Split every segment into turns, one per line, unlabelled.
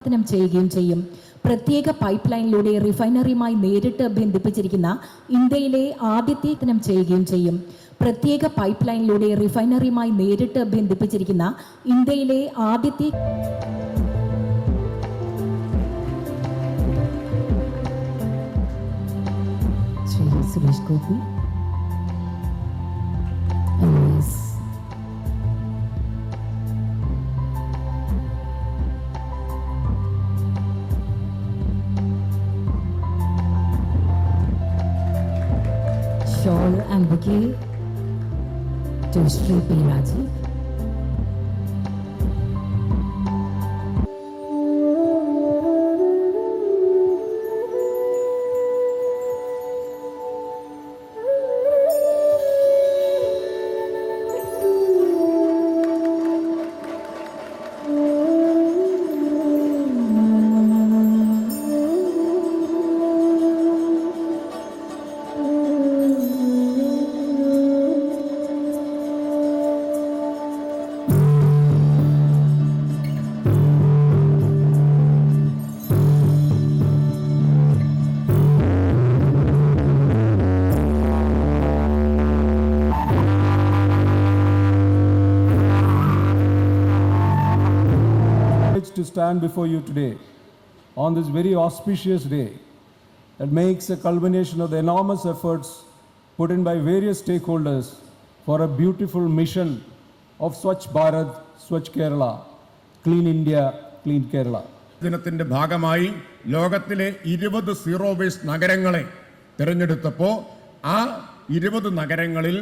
വിതരണം ചെയ്യുകയും ചെയ്യും. പ്രത്യേക പൈപ്പ് ലൈനിലൂടെ റിഫൈനറിയുമായി നേരിട്ട് ബന്ധിപ്പിച്ചിരിക്കുന്ന ഇന്ത്യയിലെ ആദ്യത്തെ വിതരണം ചെയ്യുകയും ചെയ്യും. പ്രത്യേക പൈപ്പ് ലൈനിലൂടെ റിഫൈനറിയുമായി നേരിട്ട് ബന്ധിപ്പിച്ചിരിക്കുന്ന ഇന്ത്യയിലെ ആദ്യത്തെ Suresh Gopi shawl and bouquet to Sri P. Rajiv.
To stand before you today on this very auspicious day that makes a culmination of the enormous efforts put in by various stakeholders for a beautiful mission of Swachh Bharat, Swachh Kerala, Clean India, Clean Kerala.
ദിനത്തിന്റെ ഭാഗമായി ലോകത്തിലെ 20 zero waste നഗരങ്ങളെ തിരഞ്ഞെടുത്തപ്പോൾ ആ 20 നഗരങ്ങളിൽ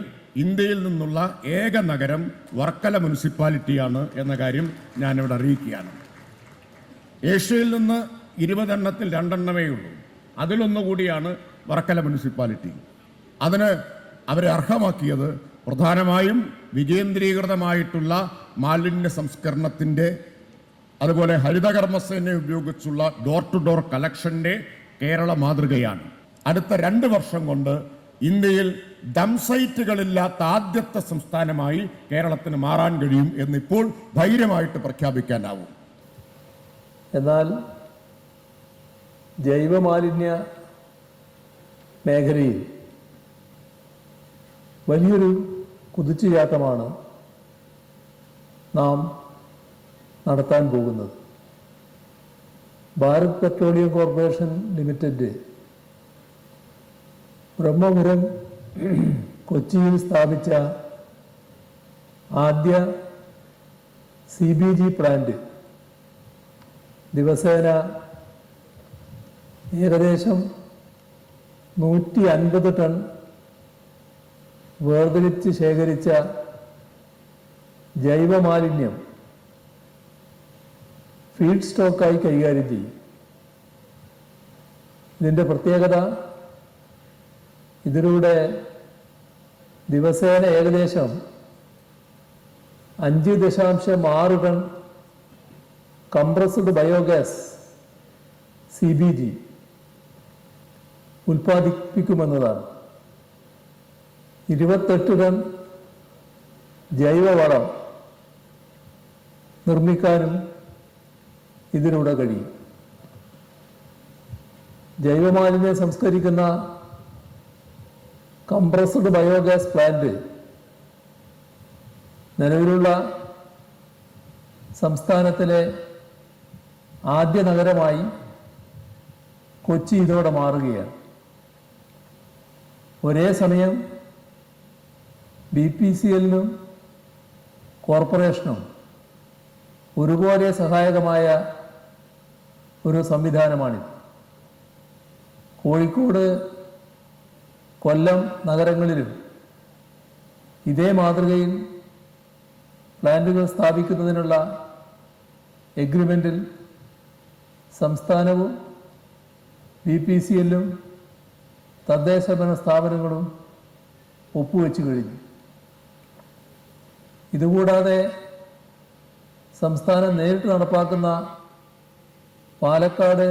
ഇന്ത്യയിൽ നിന്നുള്ള ഏക നഗരം വർക്കല മുനിസിപ്പാലിറ്റിയാണ് എന്ന കാര്യം ഞാനിവിടെ അറിയിക്കുകയാണ്. ഏഷ്യയിൽ നിന്ന് 20 എണ്ണത്തിൽ 2 എണ്ണമേ ഉള്ളൂ. അതിലൊന്നുകൂടിയാണ് വർക്കല മുനിസിപ്പാലിറ്റി. അതിന് അവരെ അർഹമാക്കിയത് പ്രധാനമായും വികേന്ദ്രീകൃതമായിട്ടുള്ള മാലിന്യ സംസ്കരണത്തിൻ്റെ അതുപോലെ ഹരിതകർമ്മസേനയെ ഉപയോഗിച്ചുള്ള ഡോർ ടു ഡോർ കളക്ഷൻ്റെ കേരള മാതൃകയാണ്. അടുത്ത 2 വർഷം കൊണ്ട് ഇന്ത്യയിൽ ഡം സൈറ്റുകളില്ലാത്ത ആദ്യത്തെ സംസ്ഥാനമായി കേരളത്തിന് മാറാൻ കഴിയും എന്നിപ്പോൾ ധൈര്യമായിട്ട് പ്രഖ്യാപിക്കാനാവും.
എന്നാൽ ജൈവമാലിന്യ മേഖലയിൽ വലിയൊരു കുതിച്ചുചാട്ടമാണ് നാം നടത്താൻ പോകുന്നത്. Bharat petroleum corporation limited Brahmapuram കൊച്ചിയിൽ സ്ഥാപിച്ച ആദ്യ CBG പ്ലാന്റ് ദിവസേന ഏകദേശം 150 ടൺ വേർതിരിച്ച് ശേഖരിച്ച ജൈവമാലിന്യം ഫീഡ് സ്റ്റോക്കായി കൈകാര്യം ചെയ്യും. ഇതിൻ്റെ പ്രത്യേകത, ഇതിലൂടെ ദിവസേന ഏകദേശം 5.6 ടൺ കംപ്രസ്ഡ് ബയോഗ്യാസ് CBG ഉൽപ്പാദിപ്പിക്കുമെന്നതാണ്. 28 ടൺ ജൈവവളം നിർമ്മിക്കാനും ഇതിലൂടെ കഴിയും. ജൈവമാലിന്യം സംസ്കരിക്കുന്ന കംപ്രസ്ഡ് ബയോഗ്യാസ് പ്ലാന്റ് നിലവിലുള്ള സംസ്ഥാനത്തിലെ ആദ്യ നഗരമായി കൊച്ചി ഇതോടെ മാറുകയാണ്. ഒരേ സമയം BPCLനും കോർപ്പറേഷനും ഒരുപോലെ സഹായകമായ ഒരു സംവിധാനമാണിത്. കോഴിക്കോട്, കൊല്ലം നഗരങ്ങളിലും ഇതേ മാതൃകയിൽ പ്ലാന്റുകൾ സ്ഥാപിക്കുന്നതിനുള്ള എഗ്രിമെൻറ്റിൽ സംസ്ഥാനവും BPCLും തദ്ദേശഭരണ സ്ഥാപനങ്ങളും ഒപ്പുവെച്ച് കഴിഞ്ഞു. ഇതുകൂടാതെ സംസ്ഥാനം നേരിട്ട് നടപ്പാക്കുന്ന പാലക്കാട്,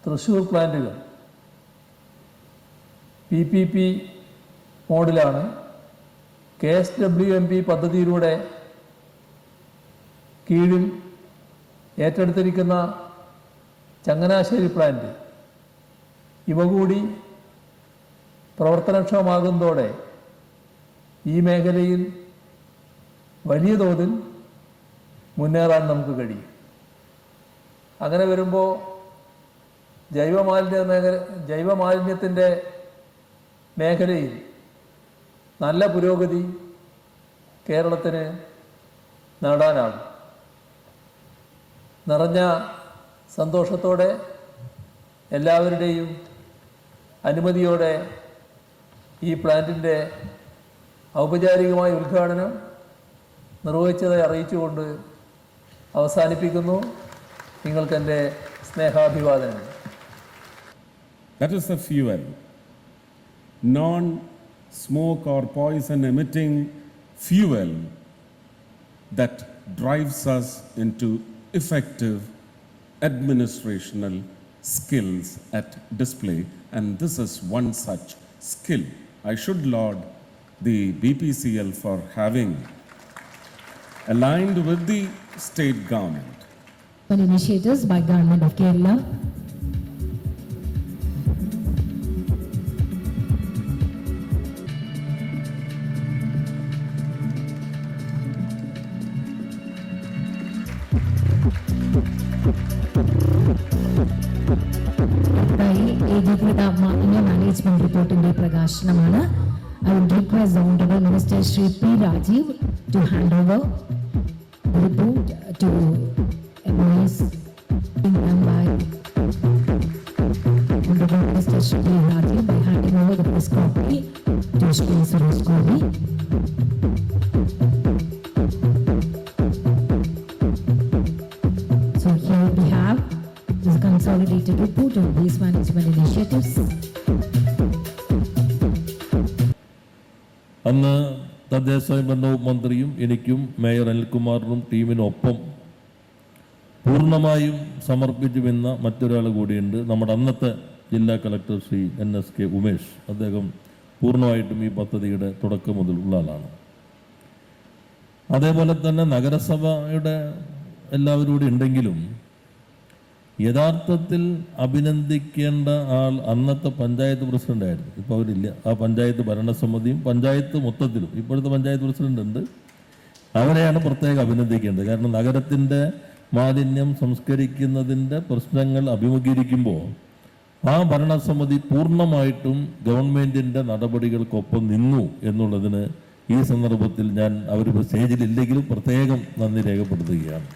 തൃശ്ശൂർ പ്ലാന്റുകൾ PPP മോഡിലാണ്. KSWMP പദ്ധതിയിലൂടെ കീഴിൽ ഏറ്റെടുത്തിരിക്കുന്ന ചങ്ങനാശ്ശേരി പ്ലാന്റ് ഇവ കൂടി പ്രവർത്തനക്ഷമമാകുന്നതോടെ ഈ മേഖലയിൽ വലിയ തോതിൽ മുന്നേറാൻ നമുക്ക് കഴിയും. അങ്ങനെ വരുമ്പോൾ ജൈവമാലിന്യത്തിൻ്റെ മേഖലയിൽ നല്ല പുരോഗതി കേരളത്തിന് നേടാനാകും. നിറഞ്ഞ സന്തോഷത്തോടെ എല്ലാവരുടെയും അനുമതിയോടെ ഈ പ്ലാന്റിൻ്റെ ഔപചാരികമായ ഉദ്ഘാടനം നിർവഹിച്ചതായി അറിയിച്ചുകൊണ്ട് അവസാനിപ്പിക്കുന്നു. നിങ്ങൾക്ക് എൻ്റെ സ്നേഹാഭിവാദനങ്ങൾ.
That is the fuel, non-smoke or poison emitting fuel that drives us into effective administrational skills at display, and this is one such skill. I should laud the BPCL for having aligned with the state government.
Initiatives by Government of Kerala. ഏകീകൃത മാലിന്യ management റിപ്പോർട്ടിന്റെ പ്രകാശനമാണ്. I would request the Honorable Minister Shri P. Rajiv to hand over the report to MOS done by Honorable Minister Shri P. Rajiv by handing over the press copy to Shri Suresh Govi. So here we have this consolidated report on waste management initiatives.
അന്ന് തദ്ദേശ സ്വയംഭരണ വകുപ്പ് മന്ത്രിയും എനിക്കും mayor അനിൽകുമാറിനും ടീമിനൊപ്പം പൂർണ്ണമായും സമർപ്പിച്ചുവെന്ന മറ്റൊരാൾ കൂടിയുണ്ട്. നമ്മുടെ അന്നത്തെ ജില്ലാ കളക്ടർ ശ്രീ NSK ഉമേഷ്. അദ്ദേഹം പൂർണ്ണമായിട്ടും ഈ പദ്ധതിയുടെ തുടക്കം മുതൽ ഉള്ള ആളാണ്. അതേപോലെ തന്നെ നഗരസഭയുടെ എല്ലാവരും കൂടി ഉണ്ടെങ്കിലും യഥാർത്ഥത്തിൽ അഭിനന്ദിക്കേണ്ട ആൾ അന്നത്തെ പഞ്ചായത്ത് പ്രസിഡൻ്റായിരുന്നു. ഇപ്പോൾ അവരില്ല. ആ പഞ്ചായത്ത് ഭരണസമിതിയും പഞ്ചായത്ത് മൊത്തത്തിലും ഇപ്പോഴത്തെ പഞ്ചായത്ത് പ്രസിഡന്റ് ഉണ്ട്, അവരെയാണ് പ്രത്യേകം അഭിനന്ദിക്കേണ്ടത്. കാരണം നഗരത്തിൻ്റെ മാലിന്യം സംസ്കരിക്കുന്നതിൻ്റെ പ്രശ്നങ്ങൾ അഭിമുഖീകരിക്കുമ്പോൾ ആ ഭരണസമിതി പൂർണ്ണമായിട്ടും ഗവൺമെൻറ്റിൻ്റെ നടപടികൾക്കൊപ്പം നിന്നു എന്നുള്ളതിന് ഈ സന്ദർഭത്തിൽ ഞാൻ അവർ സ്റ്റേജിലില്ലെങ്കിലും പ്രത്യേകം നന്ദി രേഖപ്പെടുത്തുകയാണ്.